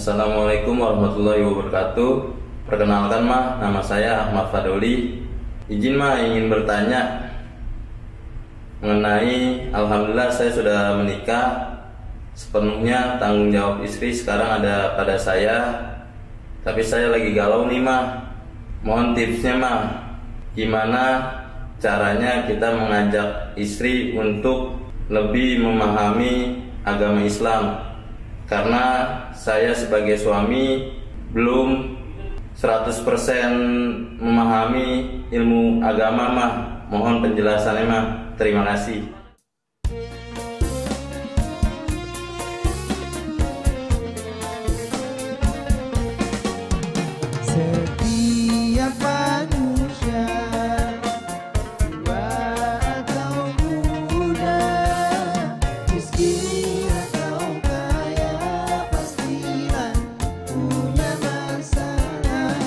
Assalamualaikum warahmatullahi wabarakatuh. Perkenalkan nama saya Ahmad Fadoli. Izin ingin bertanya mengenai, alhamdulillah saya sudah menikah. Sepenuhnya tanggung jawab istri sekarang ada pada saya. Tapi saya lagi galau nih Mohon tipsnya gimana caranya kita mengajak istri untuk lebih memahami agama Islam. Karena saya sebagai suami belum 100% memahami ilmu agama Mohon penjelasannya Terima kasih. Setiap manusia, tua atau muda, miskin atau kaya, pastilah punya masalah.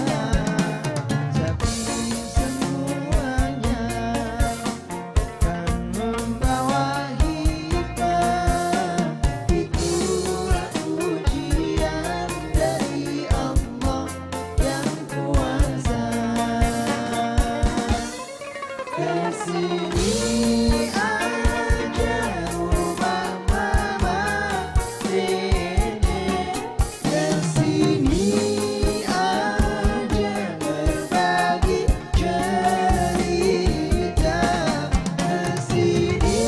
Tapi semuanya kan membawa hikmah. Itulah ujian dari Allah yang kuasa. Kesini aja rumah mama dede, kesini aja berbagi cerita, kesini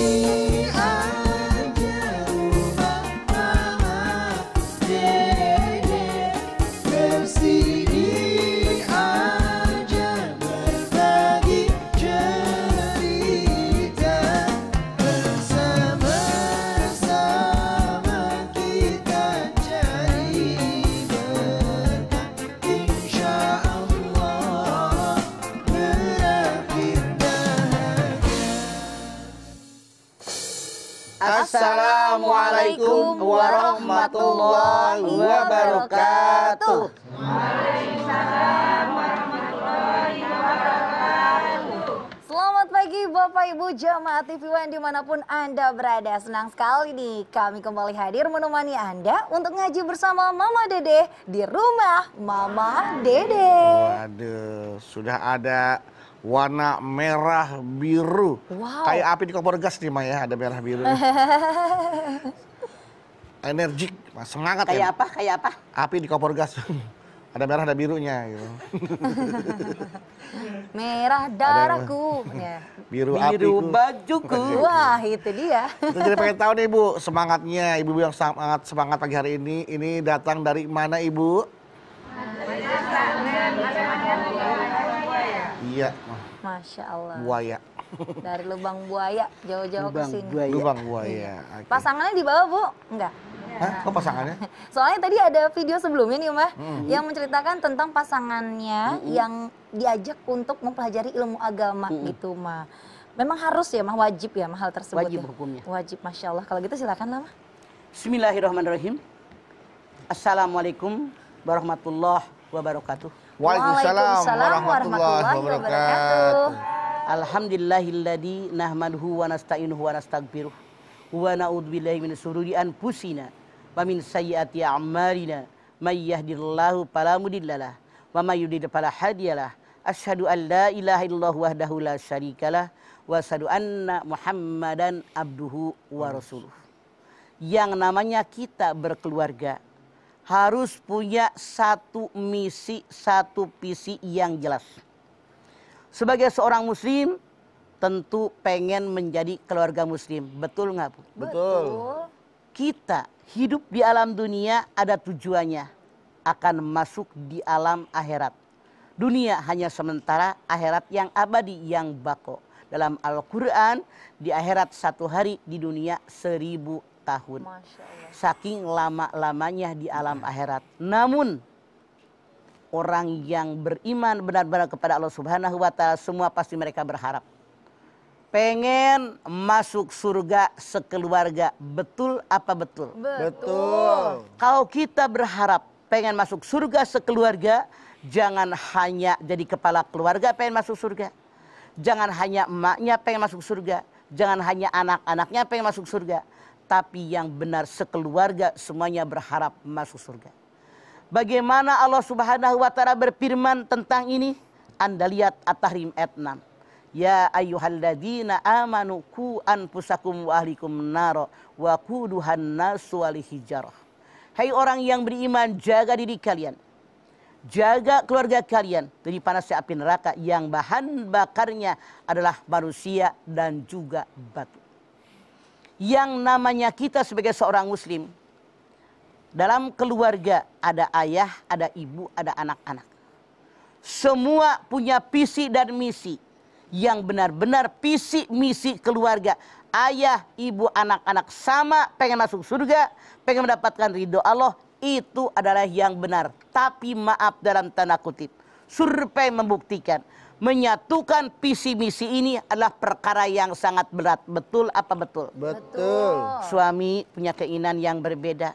aja rumah mama dede, kesini aja berbagi cerita, bersama-sama kita cari berkah, insya Allah berakhir bahagia. Assalamualaikum warahmatullahi wabarakatuh. Selamat pagi Bapak Ibu Jamaah TV One dimanapun Anda berada. Senang sekali nih kami kembali hadir menemani Anda untuk ngaji bersama Mama Dede di rumah Mama Dede. Waduh, sudah ada warna merah biru. Wow. Kayak api di kompor gas nih ya, ada merah biru. Energik, semangat Kayak ya. apa? Kayak apa? Api di kompor gas. Ada merah, ada birunya gitu. Merah darahku. Ya. Biru Biru apiku. bajuku. Wah itu dia. Kita jadi pengen tahu nih Ibu, semangatnya Ibu yang sangat semangat pagi hari ini datang dari mana Ibu? Iya, Masya Allah. buaya. Dari lubang buaya jauh-jauh ke Lubang sini. buaya. Lubang buaya. Oke. Pasangannya di bawah Bu? Enggak. Hah? Kok pasangannya? Soalnya tadi ada video sebelumnya nih yang menceritakan tentang pasangannya yang diajak untuk mempelajari ilmu agama gitu Memang harus ya wajib ya hal tersebut. Wajib ya? hukumnya. Wajib, Masya Allah. Kalau gitu silakan lah Bismillahirrahmanirrahim. Assalamualaikum warahmatullahi wabarakatuh. Waalaikumsalam warahmatullahi wabarakatuh. Alhamdulillahilladzi nahmaduhu wa nasta'inuhu wa nastaghfiruh wa na'udzubillahi min syururi anfusina wa min sayyiati a'malina may yahdihillahu fala mudhillalah wa may yudhlil fala hadiyalah. Asyhadu an la ilaha illallah wahdahu la syarikalah wa asyhadu anna Muhammadan abduhu wa rasuluh. Yang namanya kita berkeluarga harus punya satu misi, satu visi yang jelas. Sebagai seorang muslim tentu pengen menjadi keluarga muslim. Betul nggak Bu? Betul. Kita hidup di alam dunia ada tujuannya. Akan masuk di alam akhirat. Dunia hanya sementara, akhirat yang abadi, yang bako. Dalam Al-Quran, di akhirat 1 hari, di dunia 1000 tahun. Masya Allah. Saking lama-lamanya di alam akhirat. Namun orang yang beriman benar-benar kepada Allah Subhanahu wa Ta'ala, semua pasti mereka berharap pengen masuk surga sekeluarga. Betul apa betul? Betul. Kalau kita berharap pengen masuk surga sekeluarga, jangan hanya jadi kepala keluarga pengen masuk surga. Jangan hanya emaknya pengen masuk surga. Jangan hanya anak-anaknya pengen masuk surga. Tapi yang benar sekeluarga semuanya berharap masuk surga. Bagaimana Allah Subhanahu wa taala berfirman tentang ini? Anda lihat At-Tahrim ayat 6. Ya ayyuhalladzina amanu qu anfusakum wa ahlikum naro wa quduhan nasu wal hijarah. Hai orang yang beriman, jaga diri kalian. Jaga keluarga kalian dari panasnya api neraka yang bahan bakarnya adalah manusia dan juga batu. Yang namanya kita sebagai seorang muslim, dalam keluarga ada ayah, ada ibu, ada anak-anak. Semua punya visi dan misi yang benar-benar visi misi keluarga. Ayah, ibu, anak-anak sama pengen masuk surga, pengen mendapatkan ridho Allah. Itu adalah yang benar. Tapi maaf dalam tanda kutip, survei membuktikan menyatukan visi misi ini adalah perkara yang sangat berat. Betul apa betul? Betul. Suami punya keinginan yang berbeda,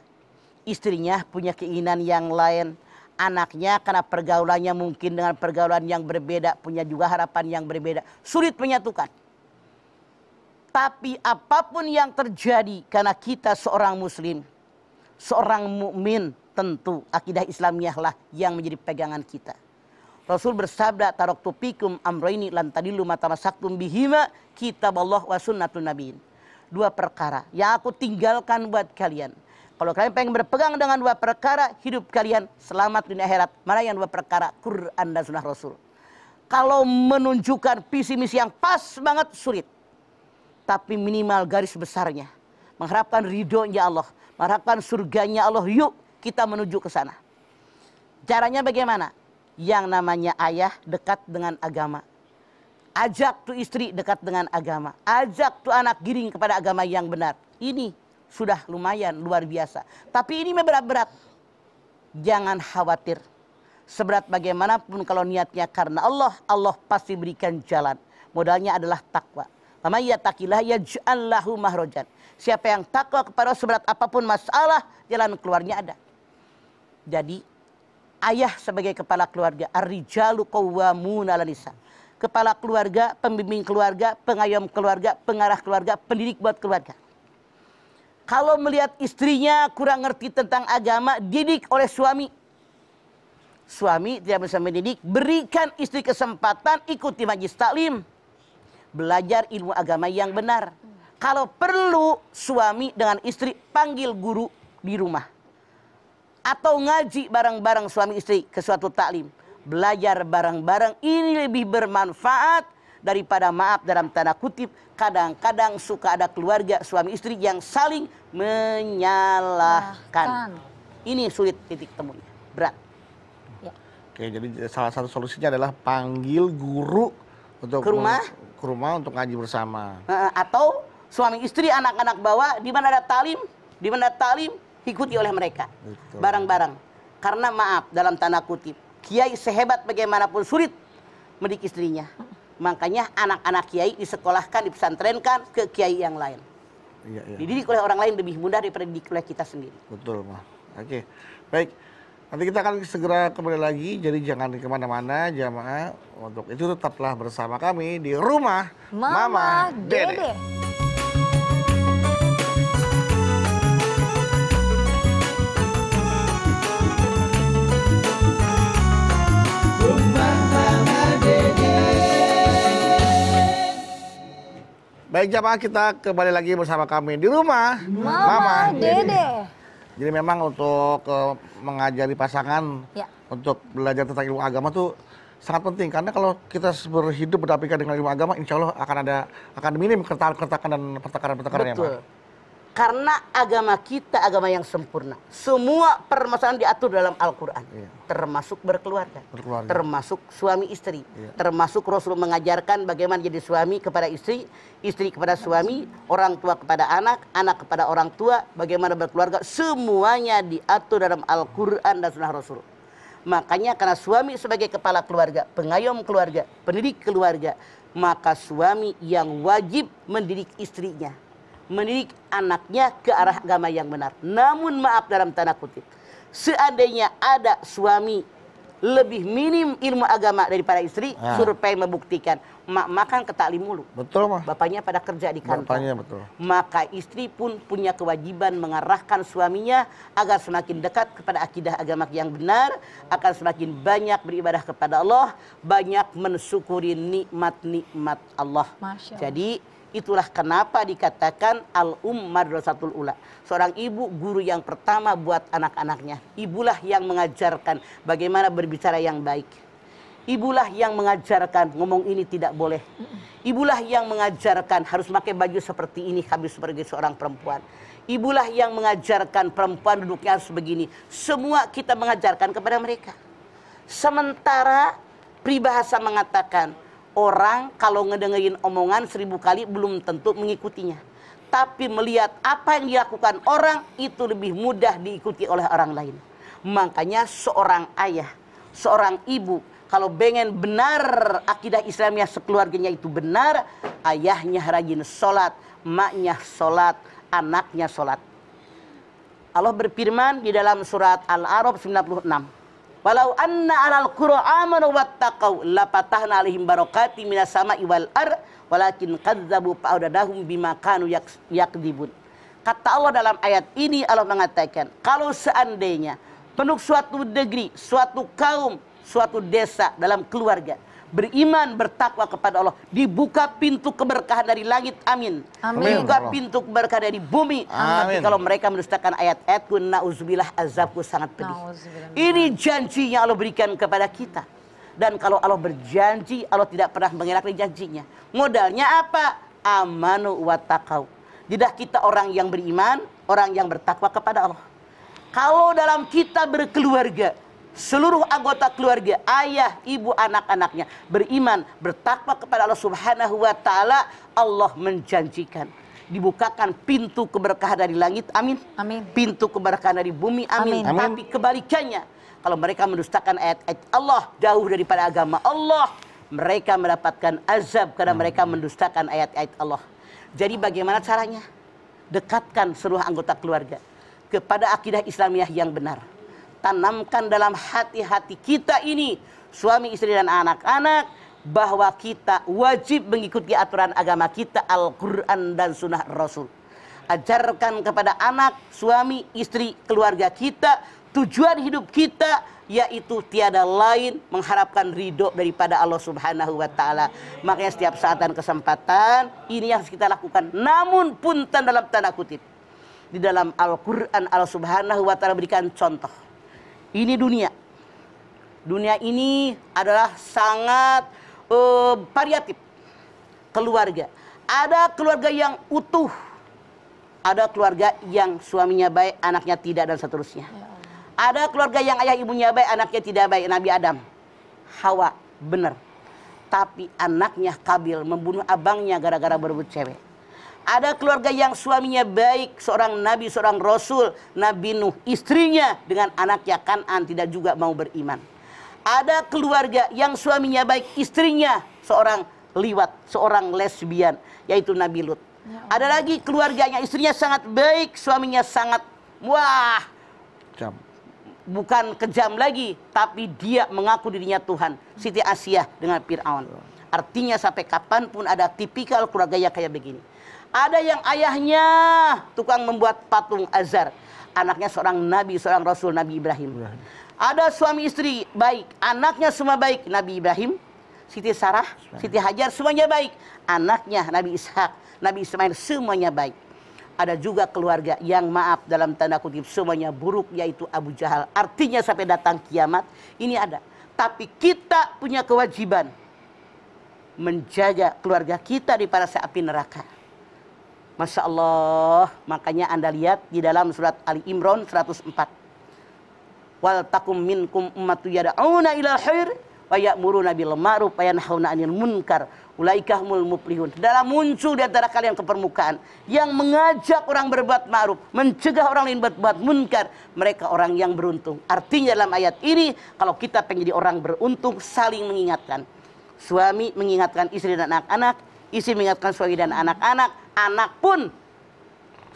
istrinya punya keinginan yang lain, anaknya karena pergaulannya mungkin dengan pergaulan yang berbeda, punya juga harapan yang berbeda, sulit menyatukan. Tapi apapun yang terjadi, karena kita seorang muslim, seorang mukmin, tentu akidah Islamiah lah yang menjadi pegangan kita. Rasul bersabda, taraktu fikum amrayni lan tadillu ma tamassaktum bihima kitaballah wa sunnatun nabiyyin. Dua perkara yang aku tinggalkan buat kalian. Kalau kalian pengen berpegang dengan dua perkara, hidup kalian selamat dunia akhirat. Mana yang dua perkara? Quran dan sunnah Rasul. Kalau menunjukkan visi misi yang pas banget, sulit. Tapi minimal garis besarnya, mengharapkan ridhonya Allah, mengharapkan surganya Allah, yuk kita menuju ke sana. Caranya bagaimana? Yang namanya ayah dekat dengan agama. Ajak tuh istri dekat dengan agama. Ajak tuh anak giring kepada agama yang benar. Ini sudah lumayan luar biasa. Tapi ini berat-berat. Jangan khawatir. Seberat bagaimanapun kalau niatnya karena Allah, Allah pasti berikan jalan. Modalnya adalah takwa. Faman yattaqillah yaj'al lahu mahrajan. Siapa yang takwa kepada seberat apapun masalah, jalan keluarnya ada. Jadi ayah sebagai kepala keluarga, ar-rijalu qawwamuna 'alan nisa. Kepala keluarga, pembimbing keluarga, pengayom keluarga, pengarah keluarga, pendidik buat keluarga. Kalau melihat istrinya kurang ngerti tentang agama, didik oleh suami. Suami tidak bisa mendidik, berikan istri kesempatan ikuti majlis taklim. Belajar ilmu agama yang benar. Kalau perlu suami dengan istri panggil guru di rumah. Atau ngaji bareng-bareng suami istri ke suatu taklim. Belajar bareng-bareng ini lebih bermanfaat daripada maaf dalam tanda kutip. Kadang-kadang suka ada keluarga suami istri yang saling menyalahkan. Ini sulit titik temunya. Berat. Oke, jadi salah satu solusinya adalah panggil guru untuk Ke rumah untuk ngaji bersama. Atau suami istri anak-anak bawa di mana ada talim, ikuti oleh mereka. Betul. Bareng-bareng. Karena maaf dalam tanda kutip, kiai sehebat bagaimanapun sulit mendidik istrinya. Makanya anak-anak kiai disekolahkan, dipesantrenkan ke kiai yang lain. Iya, iya. Dididik oleh orang lain lebih mudah daripada dididik oleh kita sendiri. Betul, Ma. Oke, baik. Nanti kita akan segera kembali lagi, jadi jangan kemana-mana jamaah. Untuk itu tetaplah bersama kami di Rumah Mama Dede. Baik jamaah, kita kembali lagi bersama kami di Rumah Mama Dede. Jadi memang untuk mengajari pasangan Ya. untuk belajar tentang ilmu agama tuh sangat penting, karena kalau kita berhidup berdampingan dengan ilmu agama, insya Allah akan minim keretakan dan pertengkaran ya, Betul. Pak. Karena agama kita agama yang sempurna. Semua permasalahan diatur dalam Al-Quran. Iya. Termasuk berkeluarga. Berkeluarga. Termasuk suami istri. Iya. Termasuk Rasul mengajarkan bagaimana jadi suami kepada istri, istri kepada suami, orang tua kepada anak, anak kepada orang tua, bagaimana berkeluarga. Semuanya diatur dalam Al-Quran dan Sunnah Rasul. Makanya karena suami sebagai kepala keluarga, pengayom keluarga, pendidik keluarga, maka suami yang wajib mendidik istrinya, mendidik anaknya ke arah agama yang benar. Namun maaf dalam tanda kutip, seandainya ada suami lebih minim ilmu agama daripada istri, survei membuktikan Emak makan ke taklim mulu. Betul mah. Bapaknya pada kerja di kantor. Bapaknya betul. Maka istri pun punya kewajiban mengarahkan suaminya agar semakin dekat kepada akidah agama yang benar, akan semakin banyak beribadah kepada Allah, banyak mensyukuri nikmat-nikmat Allah. Masya Allah. Jadi itulah kenapa dikatakan madrasatul ula. Seorang ibu guru yang pertama buat anak-anaknya. Ibulah yang mengajarkan bagaimana berbicara yang baik. Ibulah yang mengajarkan ngomong ini tidak boleh. Ibulah yang mengajarkan harus pakai baju seperti ini habis sebagai seorang perempuan. Ibulah yang mengajarkan perempuan duduknya harus begini. Semua kita mengajarkan kepada mereka. Sementara peribahasa mengatakan orang kalau ngedengerin omongan 1000 kali belum tentu mengikutinya. Tapi melihat apa yang dilakukan orang itu lebih mudah diikuti oleh orang lain. Makanya seorang ayah, seorang ibu kalau pengen benar akidah Islamnya sekeluarganya itu benar, ayahnya rajin sholat, maknya sholat, anaknya sholat. Allah berfirman di dalam surat Al-A'raf 96. Walau anna alal qura amanu wattaqau la fatahna alaihim barakati minas sama'i wal ar walakin kadzabu fa'adadahum bima kanu yakdzibun. Kata Allah dalam ayat ini, Allah mengatakan, kalau seandainya penduduk suatu negeri, suatu kaum, suatu desa dalam keluarga beriman bertakwa kepada Allah, dibuka pintu keberkahan dari langit, amin. Dibuka pintu keberkahan dari bumi. Tapi kalau mereka mendustakan ayat-ayatku, nauzubillah, azabku sangat pedih. Ini janjinya Allah berikan kepada kita. Dan kalau Allah berjanji, Allah tidak pernah mengingkari janjinya. Modalnya apa? Amanu wa taqau. Lidah kita orang yang beriman, orang yang bertakwa kepada Allah. Kalau dalam kita berkeluarga, seluruh anggota keluarga, ayah, ibu, anak-anaknya beriman, bertakwa kepada Allah Subhanahu wa taala, Allah menjanjikan dibukakan pintu keberkahan dari langit, amin. Amin. Pintu keberkahan dari bumi, amin. Tapi kebalikannya, kalau mereka mendustakan ayat-ayat Allah, jauh daripada agama Allah, mereka mendapatkan azab karena mereka mendustakan ayat-ayat Allah. Jadi bagaimana caranya? Dekatkan seluruh anggota keluarga kepada akidah Islamiyah yang benar. Tanamkan dalam hati-hati kita ini, suami, istri, dan anak-anak, bahwa kita wajib mengikuti aturan agama kita, Al-Quran dan Sunnah Rasul. Ajarkan kepada anak, suami, istri, keluarga kita, tujuan hidup kita, yaitu tiada lain mengharapkan ridho daripada Allah Subhanahu wa taala. Makanya setiap saat dan kesempatan ini yang harus kita lakukan. Namun punten dalam tanda kutip, di dalam Al-Quran Allah Subhanahu wa taala berikan contoh. Ini dunia. Dunia ini adalah sangat variatif. Keluarga. Ada keluarga yang utuh. Ada keluarga yang suaminya baik, anaknya tidak, dan seterusnya. Ada keluarga yang ayah ibunya baik, anaknya tidak baik. Nabi Adam, Hawa, benar. Tapi anaknya Kabil membunuh abangnya gara-gara berebut cewek. Ada keluarga yang suaminya baik, seorang nabi, seorang rasul, Nabi Nuh, istrinya dengan anaknya Kan'an tidak juga mau beriman. Ada keluarga yang suaminya baik, istrinya seorang liwat, seorang lesbian, yaitu Nabi Lut. Ada lagi keluarganya, istrinya sangat baik, suaminya sangat bukan kejam lagi, tapi dia mengaku dirinya Tuhan. Siti Asyah dengan Fir'aun. Artinya sampai kapanpun ada tipikal keluarga yang kayak begini. Ada yang ayahnya tukang membuat patung azar. Anaknya seorang nabi, seorang rasul, Nabi Ibrahim. Ada suami istri baik, anaknya semua baik, Nabi Ibrahim, Siti Sarah, Siti Hajar, semuanya baik. Anaknya Nabi Ishak, Nabi Ismail, semuanya baik. Ada juga keluarga yang maaf dalam tanda kutip semuanya buruk, yaitu Abu Jahal. Artinya sampai datang kiamat ini ada. Tapi kita punya kewajiban menjaga keluarga kita daripada api neraka. Masya Allah, makanya Anda lihat di dalam surat Ali Imran 104. Wal takum minkum ummatu yad'una ilal khair wa ya'muruna bil ma'ruf wa yanhauna 'anil munkar. Ulaika humul muflihun. Dalam muncul di antara kalian ke permukaan yang mengajak orang berbuat ma'ruf, mencegah orang lain berbuat munkar, mereka orang yang beruntung. Artinya dalam ayat ini, kalau kita pengen jadi orang beruntung, saling mengingatkan. Suami mengingatkan istri dan anak-anak, istri mengingatkan suami dan anak-anak, anak pun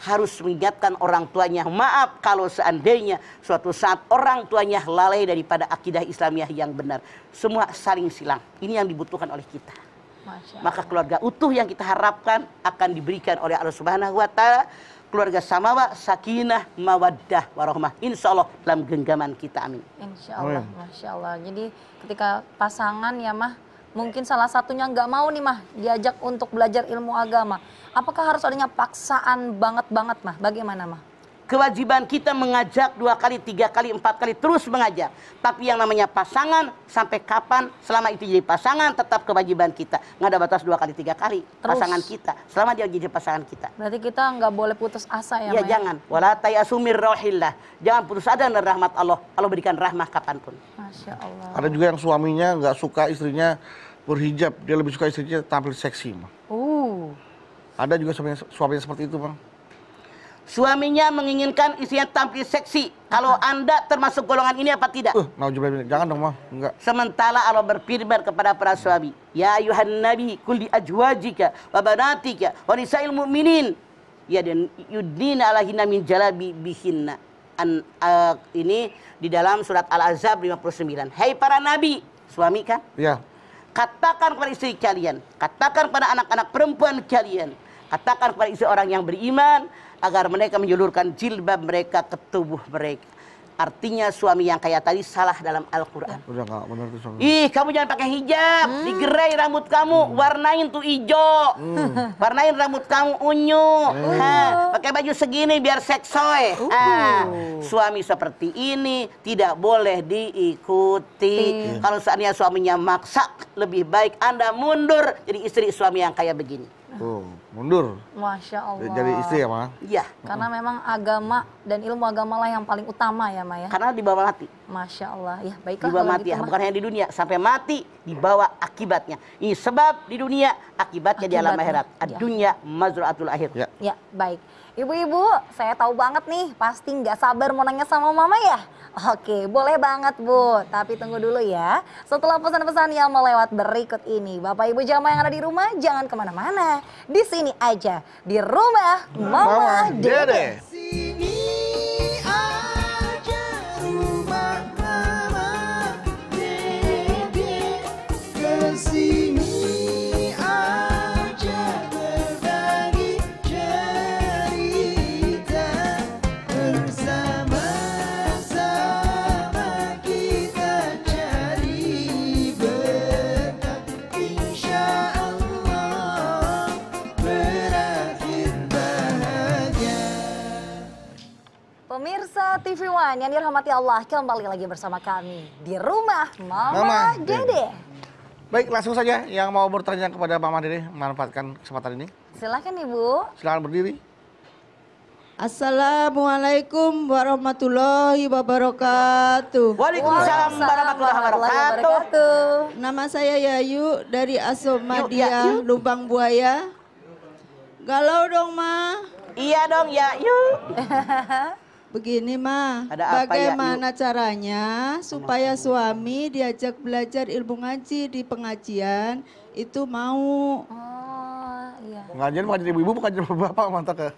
harus mengingatkan orang tuanya. Maaf kalau seandainya suatu saat orang tuanya lalai daripada akidah Islamiyah yang benar. Semua saling silang. Ini yang dibutuhkan oleh kita. Masya Maka keluarga utuh yang kita harapkan akan diberikan oleh Allah Subhanahu wa taala. Keluarga samawa, sakinah, mawaddah, warahmah. Insya Allah dalam genggaman kita, amin. Insya Allah, Masya Allah. Jadi ketika pasangan ya mah, mungkin salah satunya nggak mau nih mah diajak untuk belajar ilmu agama. Apakah harus adanya paksaan banget mah? Bagaimana mah? Kewajiban kita mengajak 2 kali, 3 kali, 4 kali, terus mengajak. Tapi yang namanya pasangan, sampai kapan selama itu jadi pasangan, tetap kewajiban kita. Nggak ada batas 2 kali, 3 kali pasangan kita. Selama dia jadi pasangan kita. Berarti kita nggak boleh putus asa ya, Ya Maya? jangan. Wala tayasumir rohillah. Jangan putus asa dari rahmat Allah. Allah berikan rahmah kapanpun. Masya Allah. Ada juga yang suaminya nggak suka istrinya berhijab, dia lebih suka istrinya tampil seksi, Bang. Ada juga suaminya seperti itu, Bang. Suaminya menginginkan istrinya tampil seksi. Kalau Anda termasuk golongan ini apa tidak? Nauzubillah, jangan dong, Bang. Enggak. Sementara Allah berfirman kepada para suami, ya ayuhan nabi kul di ajwajika wa banatika wa nisa'il mu'minin ya dan yudnina alaihinna min jalabi bihinna. Ini di dalam surat Al-Ahzab 59. Hai para nabi, suami kan? Iya. Katakan kepada istri kalian, katakan kepada anak-anak perempuan kalian, katakan kepada istri orang yang beriman agar mereka menjulurkan jilbab mereka ke tubuh mereka. Artinya suami yang kayak tadi salah dalam Al-Quran. Udah nggak benar tuh suami. Ih, kamu jangan pakai hijab, digerai rambut kamu, warnain tuh hijau, warnain rambut kamu unyu, pakai baju segini biar seksoy. Suami seperti ini tidak boleh diikuti. Kalau seandainya suaminya maksa, lebih baik Anda mundur jadi istri suami yang kayak begini. Mundur. Masya Allah. Jadi istri ya, Bang? Iya. Karena memang agama dan ilmu agama lah yang paling utama ya, Maya. Karena dibawa mati. Masya Allah. Ya baiklah Dibawa kalau mati gitu ya, mah. bukan hanya di dunia, sampai mati dibawa akibatnya. Ini sebab di dunia, akibatnya di alam Akibatnya, akhirat. ya. Ad-dunya mazra'atul akhir. Ya. Ya, baik. Ibu-ibu, saya tahu banget nih, pasti nggak sabar mau nanya sama Mama ya? Oke, boleh banget Bu. Tapi tunggu dulu ya. Setelah pesan-pesan yang melewat berikut ini, Bapak Ibu jamaah yang ada di rumah, jangan kemana-mana. Di sini aja, di rumah Mama Dede. Sini aja rumah Mama Dede, kesini aja berbagi cerita, bersama-sama kita cari berkat, insya Allah berakhir bahagia. Pemirsa TV One yang dirahmati Allah, kembali lagi bersama kami di rumah Mama Mama Dede. Baik, langsung saja yang mau bertanya kepada Mama Dede, manfaatkan kesempatan ini. Silahkan Ibu. Silakan berdiri. Assalamualaikum warahmatullahi wabarakatuh. Waalaikumsalam warahmatullahi wabarakatuh. Nama saya Yayu dari Asomadiah Yuk. Lubang Buaya. Galau dong, Ma. Iya dong ya, yuk. Begini, Ma. Ada apa, Bagaimana caranya supaya suami diajak belajar ilmu ngaji di pengajian itu mau? Oh, iya. Pengajian ibu-ibu, pengajian bapak, mantap ke.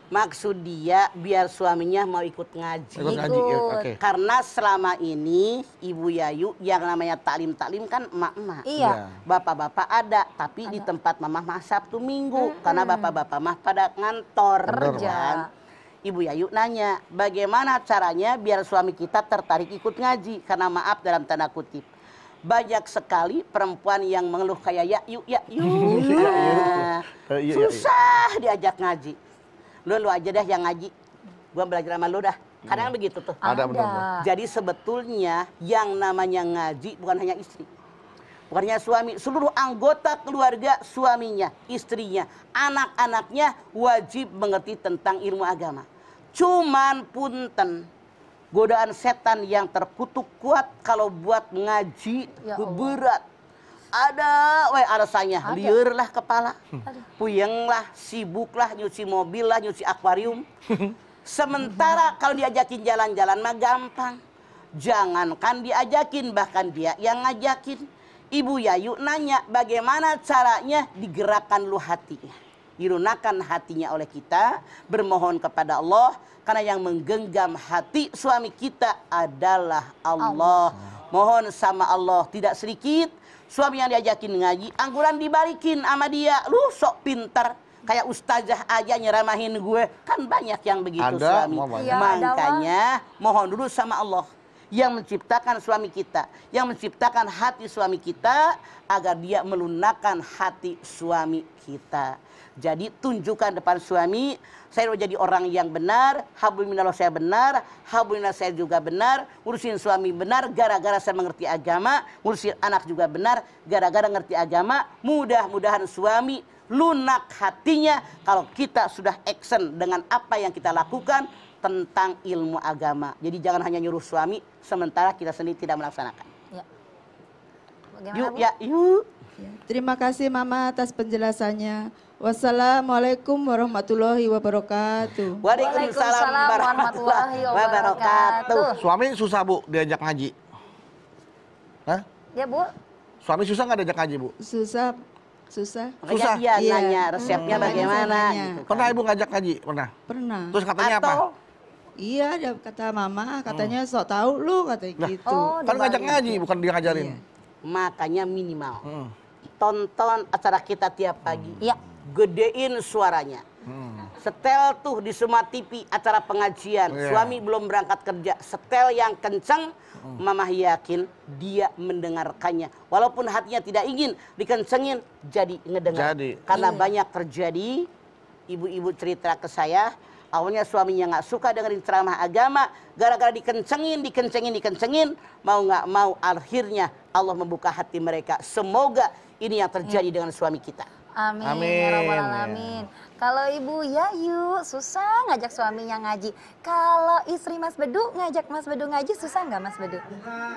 Maksud dia biar suaminya mau ikut ngaji. Ikut ngaji, ya, oke. Karena selama ini Ibu Yayu yang namanya taklim-taklim kan emak-emak. Iya. Bapak-bapak ada, tapi di tempat mamah mah Sabtu Minggu. Karena bapak-bapak mah pada ngantor. Kerja. Kan? Ibu Yayu nanya, bagaimana caranya biar suami kita tertarik ikut ngaji? Karena maaf dalam tanda kutip. Banyak sekali perempuan yang mengeluh kayak Yayu. Nah, susah diajak ngaji. Lu aja dah yang ngaji. Gua belajar sama lu dah. Kadang begitu tuh. Ada benar. Jadi sebetulnya yang namanya ngaji bukan hanya istri. Bukan hanya suami, seluruh anggota keluarga suaminya, istrinya, anak-anaknya wajib mengerti tentang ilmu agama. Cuman punten, godaan setan yang terkutuk kuat kalau buat ngaji Ya Allah. berat. Ada alasannya, liur lah kepala, puyeng lah, sibuk lah, nyuci mobil lah, nyuci akuarium. Sementara kalau diajakin jalan-jalan mah gampang. Jangankan diajakin, bahkan dia yang ngajakin. Ibu Yayu nanya, bagaimana caranya digerakkan lu hatinya? Dilunakan hatinya oleh kita, bermohon kepada Allah, karena yang menggenggam hati suami kita adalah Allah. Mohon sama Allah tidak sedikit, Suami yang diajakin ngaji, angguran dibalikin sama dia. Lu sok pintar. Kayak ustazah aja nyeramahin gue. Kan banyak yang begitu Ada, suami. mau banyak. Iya, ada, Makanya mohon dulu sama Allah yang menciptakan suami kita, yang menciptakan hati suami kita, agar dia melunakkan hati suami kita. Jadi tunjukkan depan suami, saya mau jadi orang yang benar, hablumillah saya benar, hablumillah saya juga benar, urusin suami benar, gara-gara saya mengerti agama, urusin anak juga benar, gara-gara ngerti agama. Mudah-mudahan suami lunak hatinya kalau kita sudah action dengan apa yang kita lakukan tentang ilmu agama. Jadi jangan hanya nyuruh suami sementara kita sendiri tidak melaksanakan. Ya. Bagaimana, Yuk Bu? ya, yuk. Terima kasih Mama atas penjelasannya. Wassalamualaikum warahmatullahi wabarakatuh. Waalaikumsalam warahmatullahi wabarakatuh. Suami susah Bu diajak ngaji. Hah? Ya, Bu. Suami susah nggak diajak ngaji Bu? Susah. Makanya Susah. dia Iya. nanya resepnya Makanya bagaimana saya nanya. gitu kan. Pernah Ibu ngajak ngaji? Pernah. Pernah. Terus katanya apa? Atau Iya, dia kata Mama, katanya sok tahu lu katanya gitu. Oh, Kan ngajak dibalik. ngaji bukan dia ngajarin. Iya. makanya minimal Hmm. tonton acara kita tiap pagi. Iya. Gedein suaranya. Setel tuh di semua TV acara pengajian. Iya. Suami belum berangkat kerja, setel yang kenceng. Mama yakin dia mendengarkannya. Walaupun hatinya tidak ingin dikencengin, jadi ngedengar. Jadi. Karena Iya. banyak terjadi, ibu-ibu cerita ke saya, awalnya suaminya nggak suka dengerin ceramah agama, gara-gara dikencengin, mau nggak mau akhirnya Allah membuka hati mereka. Semoga ini yang terjadi dengan suami kita. Amin, Amin, ya Rabbal ya. Alamin. Kalau Ibu Yayu susah ngajak suaminya ngaji. Kalau istri Mas Bedu ngajak Mas Bedu ngaji susah nggak Mas Bedu?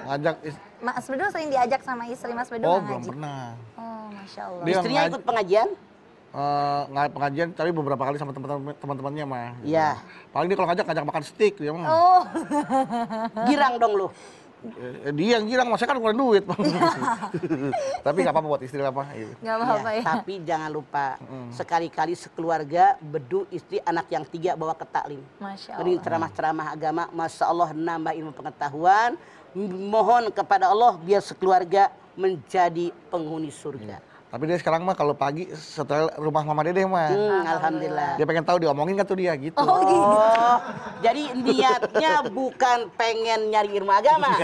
Ngajak Mas Bedu sering diajak sama istri Mas Bedu Oh, nggak belum ngaji? pernah. Oh, Masya Allah. Dia Istrinya ngaj- ikut pengajian? Nggak pengajian tapi beberapa kali sama teman-temannya mah. Iya. Paling dia kalau ngajak makan steak dia mah. Oh, Girang dong lu. Dia yang girang, saya kan kurang duit. Tapi nggak apa-apa buat istri apa. Gitu. nggak apa-apa ya. Tapi jangan lupa sekali-kali sekeluarga bedu istri anak yang 3 bawa ke taklim. Masya Jadi Allah. ceramah-ceramah agama, masya Allah nambah ilmu pengetahuan. Mohon kepada Allah biar sekeluarga menjadi penghuni surga. Tapi dia sekarang mah kalau pagi setelah rumah Mama Dedeh mah. Alhamdulillah. Dia pengen tahu diomongin kan tuh dia gitu. Oh, jadi niatnya bukan pengen nyari ilmu agama,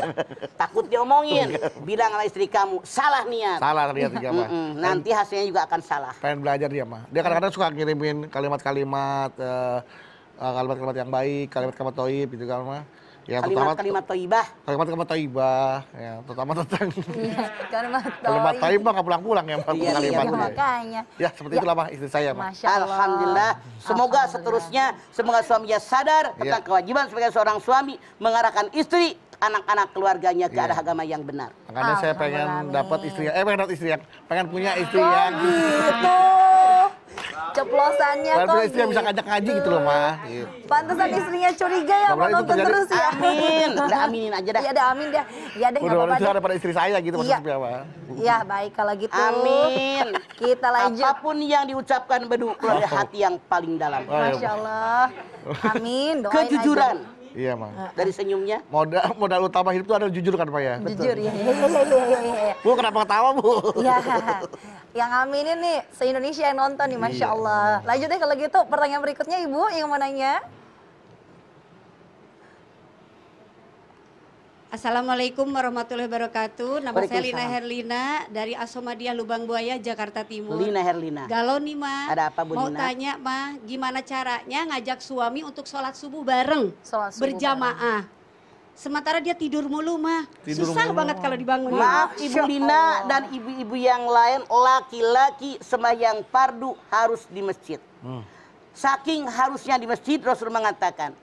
takut diomongin. Bilang sama istri kamu, salah niat. Salah dia tuh dia mah. Nanti hasilnya juga akan salah. Pengen belajar dia mah. Dia kadang-kadang suka ngirimin kalimat-kalimat kalimat-kalimat yang baik, kalimat-kalimat toib gitu kan mah. Ya, Kalimat-kalimat toibah. kalimat-kalimat toibah, ya, terutama tentang Iya, kalimat kalimat toib. toibah nggak pulang-pulang ya, Iya, Iya, kalimatnya. makanya. Ya, seperti itulah mah istri saya mah. Masya Allah. Alhamdulillah. Semoga seterusnya, semoga suaminya sadar tentang Iya. kewajiban sebagai seorang suami mengarahkan istri, anak-anak keluarganya ke Iya. arah agama yang benar. Makanya saya pengen Alhamdulillah, dapat amin. istri pengen dapat istri yang pengen punya istri Kok yang gitu? Ceplosannya pengen kok punya istri yang bisa ngajak ngaji gitu loh mah. Gitu. Pantesan istrinya curiga ya mau Mudah-mudahan itu nonton terjadi. terus ya. Amin. Udah aminin aja dah. Iya deh, amin deh. Ya deh, nggak Mudah-mudahan apa-apa itu deh. daripada istri saya gitu Iya. maksudnya apa. Ya baik kalau gitu. Amin. Kita lanjut. Apapun yang diucapkan bedu keluar dari hati yang paling dalam. Masya Allah. Amin. Doain Kejujuran Iya mah. dari senyumnya. Modal utama hidup itu adalah jujur kan Pak ya. aja. Jujur ya. Iya. Bu kenapa ketawa Bu? Ya. Yang aminin nih se-Indonesia yang nonton nih, Masya Iya. Allah. Lanjut deh kalau gitu, pertanyaan berikutnya Ibu yang mau nanya. Assalamualaikum warahmatullahi wabarakatuh. Nama saya Lina Waalaikumsalam. Herlina dari Asomadia Lubang Buaya, Jakarta Timur. Lina Herlina. Galau nih Ma. Ada apa, Bu Mau Lina? tanya Ma, gimana caranya ngajak suami untuk sholat subuh bareng, Sholat subuh berjamaah. Sementara dia tidur mulu Ma. Tidur Susah mulu. banget kalau dibangunin. Maaf Ibu Lina dan ibu-ibu yang lain, laki-laki sembahyang fardu harus di masjid. Saking harusnya di masjid, Rasul mengatakan,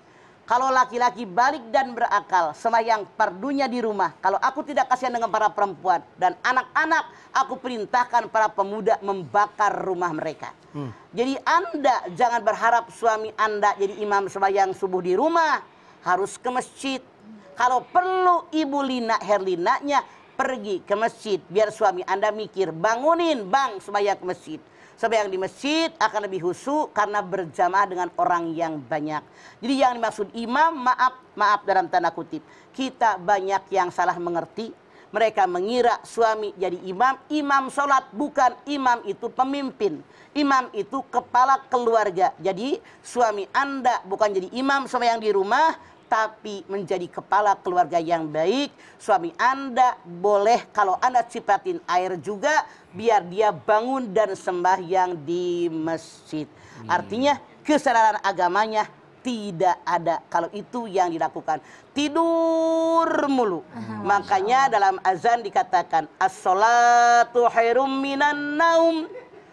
kalau laki-laki balik dan berakal, sembahyang fardunya di rumah. Kalau aku tidak kasihan dengan para perempuan dan anak-anak, aku perintahkan para pemuda membakar rumah mereka. Jadi Anda jangan berharap suami Anda jadi imam sembahyang subuh di rumah, harus ke masjid. Kalau perlu Ibu Lina Herlinanya pergi ke masjid, biar suami Anda mikir, bangunin bang sembahyang ke masjid. Sembahyang di masjid akan lebih khusyuk karena berjamaah dengan orang yang banyak. Jadi yang dimaksud imam, maaf dalam tanda kutip, kita banyak yang salah mengerti, Mereka mengira suami jadi imam. Imam sholat, bukan. Imam itu pemimpin. Imam itu kepala keluarga. Jadi suami Anda bukan jadi imam sama yang di rumah, tapi menjadi kepala keluarga yang baik. Suami Anda boleh kalau Anda cipratin air juga, biar dia bangun dan sembahyang di masjid. Artinya kesadaran agamanya tidak ada kalau itu yang dilakukan. Tidur mulu. Makanya dalam azan dikatakan as-salatu khairum minan naum.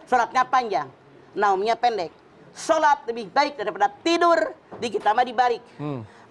Salatnya panjang, naumnya pendek. Salat lebih baik daripada tidur. Dikit tambah dibalik.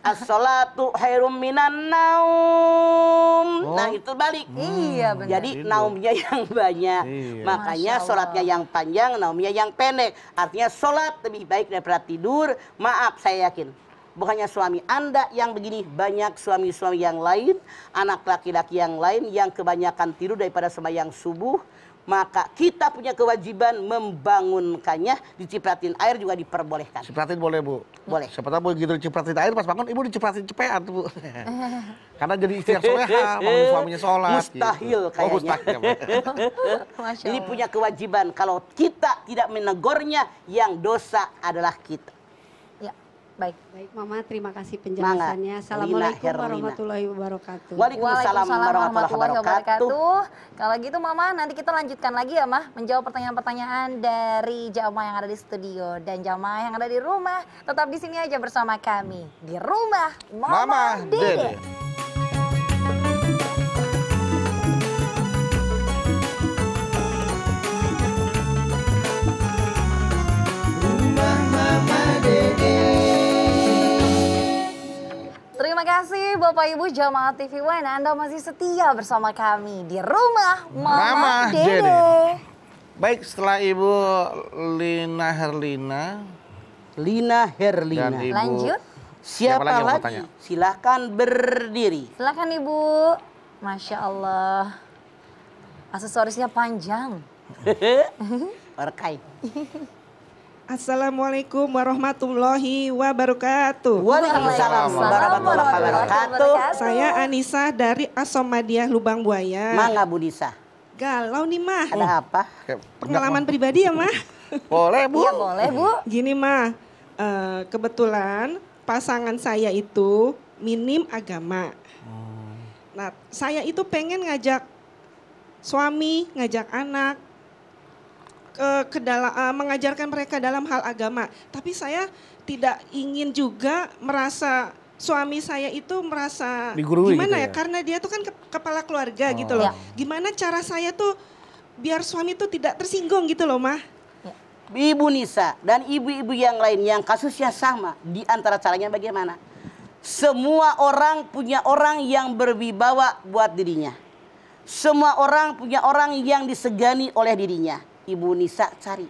As-salatu khairum minan naum. Nah itu balik. Iya benar. Jadi naumnya yang banyak. Iya. Makanya Masya sholatnya Allah. yang panjang, naumnya yang pendek. Artinya sholat lebih baik daripada tidur. Maaf, saya yakin. Bukannya suami Anda yang begini, banyak suami-suami yang lain, anak laki-laki yang lain yang kebanyakan tidur daripada sembahyang subuh. Maka kita punya kewajiban membangunkannya. Dicipratin air juga diperbolehkan. Cipratin boleh, Bu? Boleh. Siapa tahu begitu dicipratin air, pas bangun ibu dicipratin cepean tuh, Bu. Karena jadi istri yang soleha, mau suaminya sholat. Mustahil gitu. kayaknya. Oh, mustahil. Masya Ini Allah. punya kewajiban. Kalau kita tidak menegurnya, yang dosa adalah kita. Ya, baik. Baik Mama, terima kasih penjelasannya. Lina Assalamualaikum Herlina. warahmatullahi wabarakatuh. Waalaikumsalam warahmatullahi wabarakatuh. Kalau gitu Mama, nanti kita lanjutkan lagi ya Mah, menjawab pertanyaan-pertanyaan dari jamaah yang ada di studio dan jamaah yang ada di rumah. Tetap di sini aja bersama kami di rumah Mama, Dede. Rumah Mama Dede. Terima kasih Bapak Ibu jamaah TV One, Anda masih setia bersama kami di rumah Mama, Mama Dede. Dede. Baik, setelah Ibu Lina Herlina Lina Herlina. dan Ibu Lanjut. Siapa lagi yang mau lagi? tanya? Silahkan berdiri. Silakan Ibu. Masya Allah. Aksesorisnya panjang. Berkait. Assalamualaikum warahmatullahi wabarakatuh. Waalaikumsalam warahmatullahi wabarakatuh. Saya Anissa dari Asomadiah Lubang Buaya. Mangga Budisa. Galau nih mah. Ada apa? Kayak Pengalaman pribadi ya mah. boleh, Bu. Iya boleh Bu. Gini mah, kebetulan pasangan saya itu minim agama. Nah, saya itu pengen ngajak suami, ngajak anak mengajarkan mereka dalam hal agama. Tapi saya tidak ingin juga merasa suami saya itu merasa Digurui gimana gitu ya? ya? Karena dia tuh kan kepala keluarga gitu loh. Ya. Gimana cara saya tuh biar suami tuh tidak tersinggung gitu loh, Mah. Ibu Nisa dan ibu-ibu yang lain yang kasusnya sama, di antara caranya bagaimana? Semua orang punya orang yang berwibawa buat dirinya. Semua orang punya orang yang disegani oleh dirinya. Ibu Nisa cari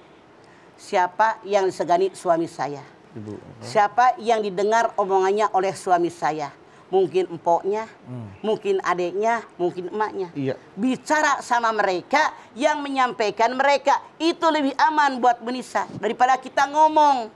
siapa yang disegani suami saya. Ibu. Siapa yang didengar omongannya oleh suami saya. Mungkin empoknya, mungkin adiknya, mungkin emaknya. Iya. Bicara sama mereka yang menyampaikan mereka. Itu lebih aman buat Nisa daripada kita ngomong.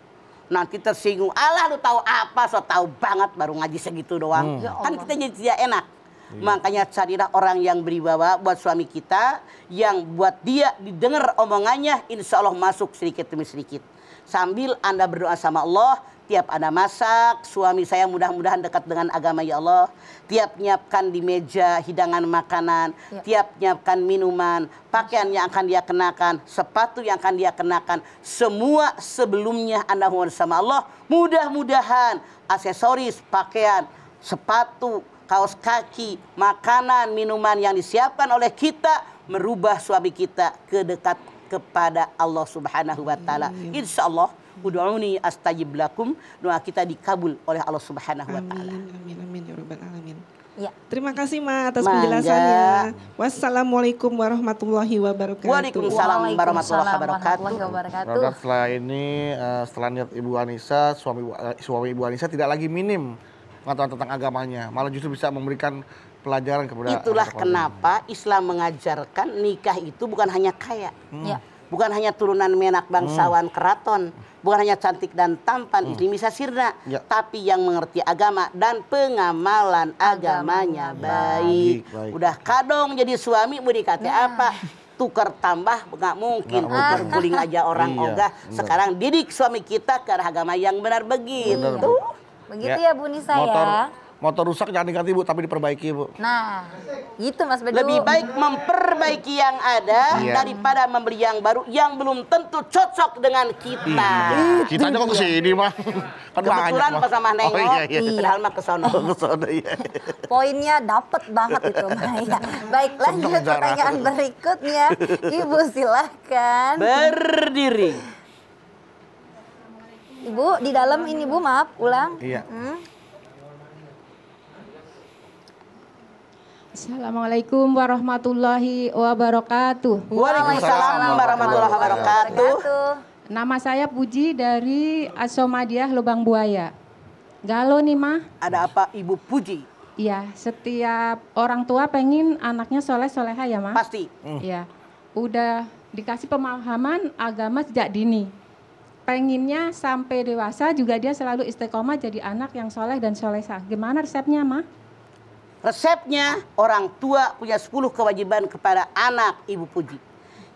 Nanti tersinggung. Alah lu tahu apa, so tahu banget baru ngaji segitu doang. Ya Kan Allah. kita jadi tidak enak. Makanya carilah orang yang berwibawa buat suami kita. Yang buat dia didengar omongannya, insya Allah masuk sedikit demi sedikit. Sambil Anda berdoa sama Allah. Tiap Anda masak, suami saya mudah-mudahan dekat dengan agama ya Allah. Tiap nyiapkan di meja hidangan makanan. Ya. Tiap nyiapkan minuman. Pakaian yang akan dia kenakan. Sepatu yang akan dia kenakan. Semua sebelumnya Anda mohon sama Allah. Mudah-mudahan aksesoris, pakaian, sepatu, kaos kaki, makanan, minuman yang disiapkan oleh kita merubah suami kita kedekat kepada Allah Subhanahu wa taala. Insyaallah, ud'uni astajib lakum. Doa kita dikabul oleh Allah Subhanahu wa taala. Amin, amin, ya rabbal alamin. Ya. Terima kasih Ma atas Mangga. penjelasannya. Wassalamualaikum warahmatullahi wabarakatuh. Waalaikumsalam warahmatullahi warahmatullahi wabarakatuh. wabarakatuh. Mudah-mudahan setelah ini, setelah niat Ibu Anissa, suami Ibu Anissa tidak lagi minim pengetahuan tentang agamanya, malah justru bisa memberikan pelajaran kepada Itulah anak-anak. kenapa Islam mengajarkan nikah itu bukan hanya kaya. Ya. bukan hanya turunan menak bangsawan keraton, bukan hanya cantik dan tampan istri Misa Sirna, tapi yang mengerti agama dan pengamalan agamanya baik. Udah kadong jadi suami mau dikata apa? Tukar tambah nggak mungkin, tukar guling aja orang ogah. Sekarang didik suami kita ke arah agama yang benar begitu. Begitu ya Bu Nisa ya. Motor rusak jangan diganti Bu, tapi diperbaiki Bu. Nah, gitu Mas Bedu. Lebih baik memperbaiki yang ada daripada membeli yang baru yang belum tentu cocok dengan kita. Kita aja kok kesini mah. Kan kebetulan pas sama nengok, padahal mah kesono. Poinnya dapet banget itu Maya. Baik, lanjut pertanyaan berikutnya. Ibu silahkan. Berdiri. Ibu di dalam ini Bu, maaf ulang. Iya. Assalamualaikum warahmatullahi wabarakatuh. Waalaikumsalam warahmatullahi wabarakatuh. Nama saya Puji dari Asomadiah Lubang Buaya. Galau nih Mah. Ada apa Ibu Puji? Iya, setiap orang tua pengen anaknya soleh-soleha ya Mah. Pasti. Iya, udah dikasih pemahaman agama sejak dini. Pengennya sampai dewasa juga dia selalu istiqomah jadi anak yang soleh dan solehah. Gimana resepnya Mah? Resepnya orang tua punya 10 kewajiban kepada anak Ibu Puji.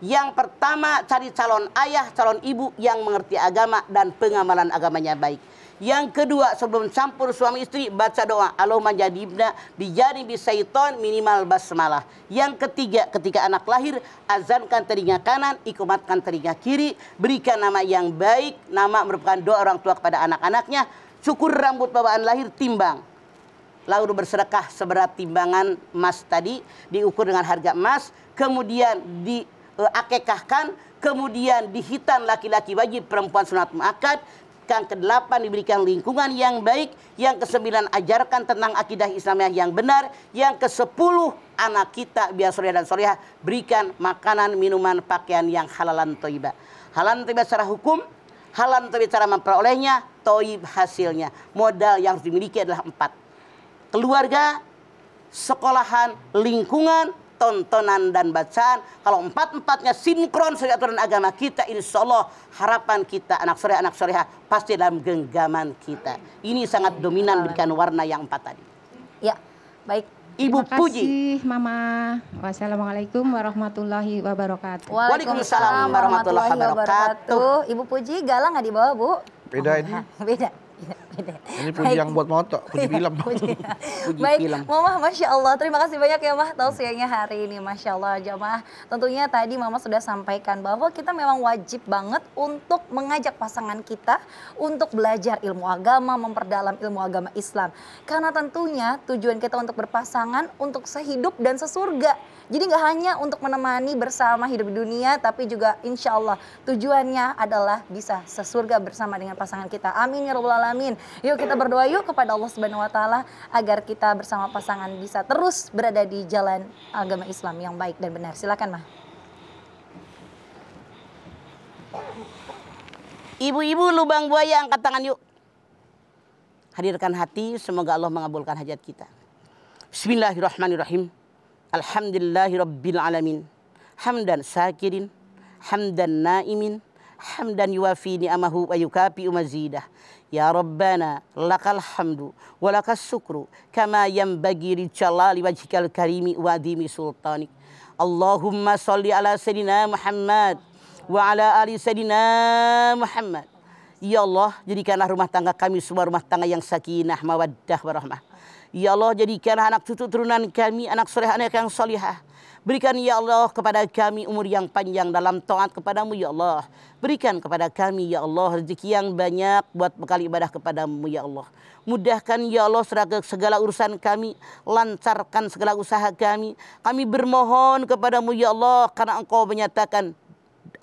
Yang pertama cari calon ayah, calon ibu yang mengerti agama dan pengamalan agamanya baik. Yang kedua sebelum campur suami istri baca doa Allahumma jadibna bijanibi syaiton minimal basmalah. Yang ketiga ketika anak lahir azankan telinga kanan, ikumatkan telinga kiri, berikan nama yang baik. Nama merupakan doa orang tua kepada anak-anaknya. Cukur rambut bawaan lahir timbang. Lalu bersedekah seberat timbangan emas tadi, diukur dengan harga emas, kemudian diakekahkan, kemudian dihitan laki-laki wajib, perempuan sunat muakkad. Yang ke-8 diberikan lingkungan yang baik, yang ke-9 ajarkan tentang akidah Islamiyah yang benar, yang ke-10 anak kita biar soleh dan solehah berikan makanan, minuman, pakaian yang halalan thayyibah. Halalan thayyibah secara hukum, halalan thayyibah cara memperolehnya, thayyib hasilnya. Modal yang harus dimiliki adalah 4. Keluarga, sekolahan, lingkungan, tontonan dan bacaan. Kalau 4-4-nya sinkron sesuai aturan agama kita, insya Allah harapan kita anak soleha pasti dalam genggaman kita. Ini sangat dominan berikan warna yang 4 tadi. Ya, baik. Terima Ibu kasih, Puji. Mama. Wassalamualaikum warahmatullahi wabarakatuh. Waalaikumsalam warahmatullahi wabarakatuh. Ibu Puji galang nggak dibawa Bu? Beda ini. Beda. Ini Puji yang buat moto, Puji film. Baik, Mama, Masya Allah. Terima kasih banyak ya Mah tausiahnya hari ini. Masya Allah jamaah. Tentunya tadi Mama sudah sampaikan bahwa kita memang wajib banget untuk mengajak pasangan kita untuk belajar ilmu agama, memperdalam ilmu agama Islam. Karena tentunya tujuan kita untuk berpasangan untuk sehidup dan sesurga. Jadi nggak hanya untuk menemani bersama hidup di dunia, tapi juga insya Allah tujuannya adalah bisa sesurga bersama dengan pasangan kita. Amin ya rabbal alamin. Yuk kita berdoa yuk kepada Allah Subhanahu Wa Taala agar kita bersama pasangan bisa terus berada di jalan agama Islam yang baik dan benar. Silakan Mah. Ibu-ibu lubang buaya angkat tangan yuk. Hadirkan hati, semoga Allah mengabulkan hajat kita. Bismillahirrahmanirrahim. Alhamdulillahi Rabbil Alamin. Hamdan syakirin, hamdan naimin, hamdan yuwafi ni'amahu wa yukafi mazidah. Ya Rabbana lakal hamdu wa lakas syukru kama yanbaghi li jalali wajhikal karimi wa adimi sultanik. Allahumma sholli ala sayyidina Muhammad wa ala ali sayyidina Muhammad. Ya Allah, jadikanlah rumah tangga kami semua rumah tangga yang sakinah, mawaddah, warahmah. Ya Allah, jadikanlah anak cucu turunan kami anak soleh, anak yang solihah. Berikan ya Allah kepada kami umur yang panjang dalam taat kepadamu ya Allah. Berikan kepada kami ya Allah rezeki yang banyak buat bekal ibadah kepadamu ya Allah. Mudahkan ya Allah segala urusan kami. Lancarkan segala usaha kami. Kami bermohon kepadamu ya Allah karena Engkau menyatakan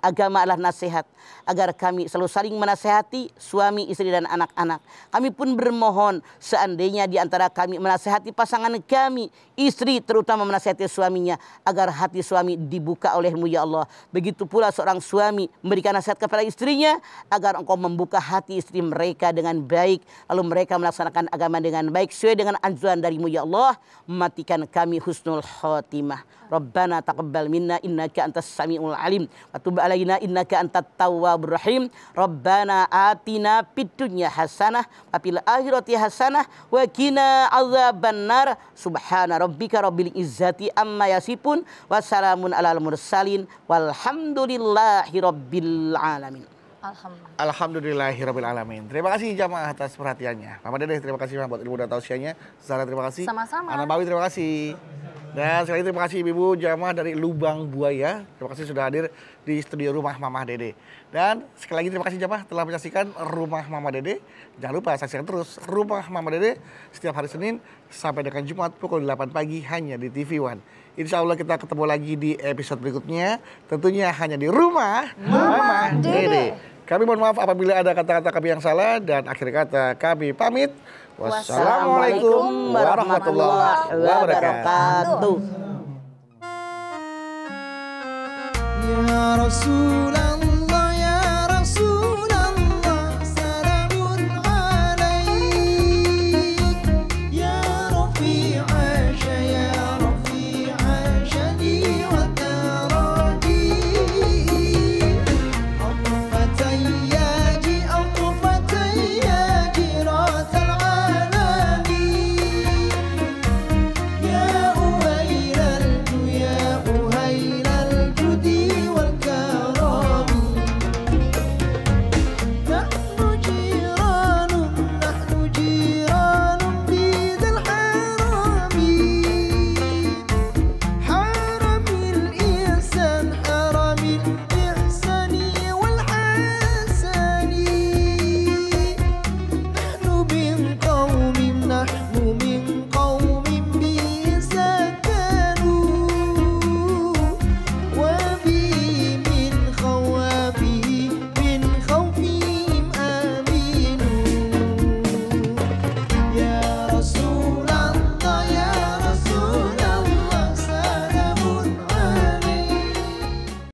agama adalah nasihat, agar kami selalu saling menasihati suami, istri dan anak-anak. Kami pun bermohon seandainya di antara kami menasihati pasangan kami, istri terutama menasihati suaminya, agar hati suami dibuka oleh-Mu ya Allah. Begitu pula seorang suami memberikan nasihat kepada istrinya, agar Engkau membuka hati istri mereka dengan baik, lalu mereka melaksanakan agama dengan baik sesuai dengan anjuran dari-Mu ya Allah. Mematikan kami husnul khotimah. Rabbana taqabbal minna innaka antas samiul alim wa tub alaina innaka antat tawwabur rahim. Rabbana atina fid dunya hasanah wa fil akhirati hasanah wa qina adzabannar. Subhana rabbika rabbil izzati amma yasifun wa salamun alal mursalin walhamdulillahi rabbil alamin. Alhamdulillahirabbil alamin. Terima kasih jamaah atas perhatiannya. Mama Dede terima kasih buat ilmu dan tausiahnya. Zara terima kasih. Sama-sama. Ana Bawi terima kasih. Dan sekali lagi terima kasih Ibu jamaah dari Lubang Buaya. Terima kasih sudah hadir di studio Rumah Mama Dede. Dan sekali lagi terima kasih jamaah telah menyaksikan Rumah Mama Dede. Jangan lupa saksikan terus Rumah Mama Dede setiap hari Senin sampai dengan Jumat pukul 8 pagi hanya di TV One. Insya Allah kita ketemu lagi di episode berikutnya. Tentunya hanya di Rumah Mama Dede. Kami mohon maaf apabila ada kata-kata kami yang salah dan akhir kata kami pamit. Wassalamualaikum warahmatullahi wabarakatuh. Ya Rasulullah